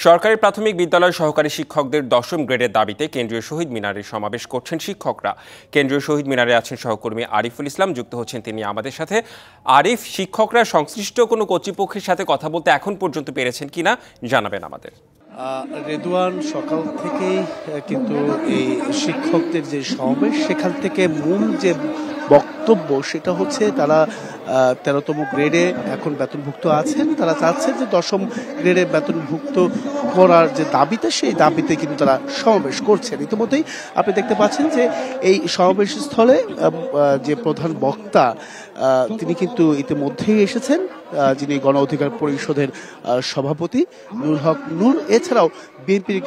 সরকারি প্রাথমিক বিদ্যালয় সহকারী শিক্ষকদের ১০ম গ্রেডের দাবিতে কেন্দ্রীয় শহীদ মিনারে সমাবেশ করছেন শিক্ষকরা। কেন্দ্রীয় শহীদ মিনারে আছেন সহকর্মী আরিফুল ইসলাম, যুক্ত হচ্ছেন তিনি আমাদের সাথে। আরিফ, শিক্ষকরা সংশ্লিষ্ট কোনো কর্তৃপক্ষের সাথে কথা বলতে এখন পর্যন্ত পেরেছেন কিনা জানাবেন আমাদের। রেদওয়ান, সকাল থেকেই কিন্তু এই শিক্ষকদের যে সমাবেশ, সেখান থেকে মূল যে বক্তব্য সেটা হচ্ছে তারা ১৩তম গ্রেডে এখন বেতনভুক্ত আছেন। তারা চাচ্ছেন যে ১০ম গ্রেডে বেতনভুক্ত করার যে দাবিতে, সেই দাবিতে কিন্তু তারা সমাবেশ করছেন। ইতিমধ্যেই আপনি দেখতে পাচ্ছেন যে এই সমাবেশ স্থলে যে প্রধান বক্তা তিনি কিন্তু ইতিমধ্যেই এসেছেন, যিনি গণ অধিকার পরিষদের সভাপতি নুরুল হক নূর। এছাড়াও বিএনপির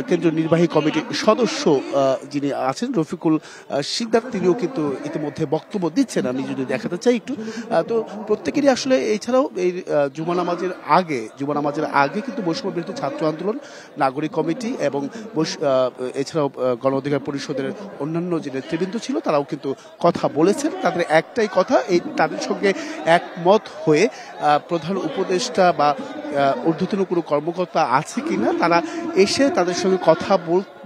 কেন্দ্রীয় নির্বাহী কমিটির সদস্য যিনি আছেন রফিকুল শিকদার, তিনিও কিন্তু ইতিমধ্যে বক্তব্য দিচ্ছেন। আমি যদি দেখাতে চাই একটু, তো প্রত্যেকেরই আসলে এছাড়াও এই জুমা নামাজের আগে কিন্তু বৈষম্য বিরোধী ছাত্র আন্দোলন, নাগরিক কমিটি এবং এছাড়াও গণ অধিকার পরিষদের অন্যান্য যে নেতৃবৃন্দ ছিল তারাও কিন্তু কথা বলেছেন। তাদের একটাই কথা, তাদের সঙ্গে একমত হয়ে প্রধান উপদেষ্টা বা ঊর্ধ্বতন কোনো কর্মকর্তা আছে কিনা তারা এসে তাদের সঙ্গে কথা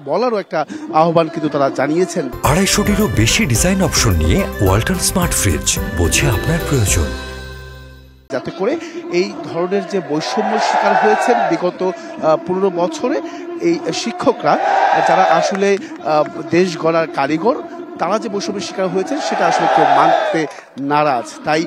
বলারও একটা আহ্বান কিন্তু তারা জানিয়েছেন। ২৫০টিরও বেশি ডিজাইন অপশন নিয়ে ওয়ালটন স্মার্ট ফ্রিজ, বোঝে আপনার প্রয়োজন। যাতে করে এই ধরনের যে বৈষম্যের শিকার হয়েছেন বিগত ১৫ বছরে এই শিক্ষকরা, যারা আসলে দেশ গড়ার কারিগর, তারা যে বৈষম্যের শিকার হয়েছে সেটা আসলে কেউ মানতে নারাজ। তাই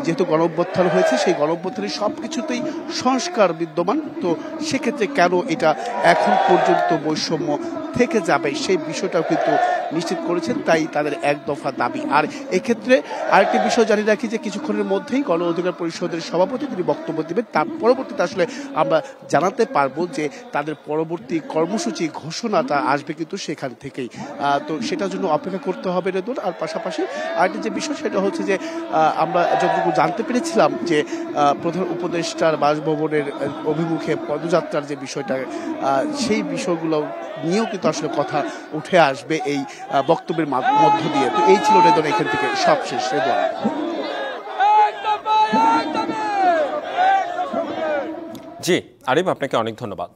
যেহেতু গণঅভ্যুত্থান হয়েছে, সেই গণঅভ্যুত্থানের সব কিছুতেই সংস্কার বিদ্যমান, তো সেক্ষেত্রে কেন এটা এখন পর্যন্ত বৈষম্য থেকে যাবে সেই বিষয়টাও কিন্তু নিশ্চিত করেছেন। তাই তাদের এক দফা দাবি। আর এক্ষেত্রে আরেকটি বিষয় জানিয়ে রাখি যে কিছুক্ষণের মধ্যেই গণ অধিকার পরিষদের সভাপতি তিনি বক্তব্য দেবেন। তার পরবর্তীতে আসলে আমরা জানাতে পারবো যে তাদের পরবর্তী কর্মসূচি ঘোষণাটা আসবে কিন্তু সেখান থেকেই। তো সেটার জন্য অপেক্ষা করতে হবে রেদুন। আর পাশাপাশি আরেকটি যে বিষয় সেটা হচ্ছে যে আমরা যতটুকু জানতে পেরেছিলাম যে প্রধান উপদেষ্টার বাসভবনের অভিমুখে পদযাত্রার যে বিষয়টা, সেই বিষয়গুলো নিয়েও কিন্তু আসলে কথা উঠে আসবে এই বক্তব্যের মধ্য দিয়ে। তো এই ছিল রেদন এখান থেকে সবশেষ। রেদন। জি আরিফ, আপনাকে অনেক ধন্যবাদ।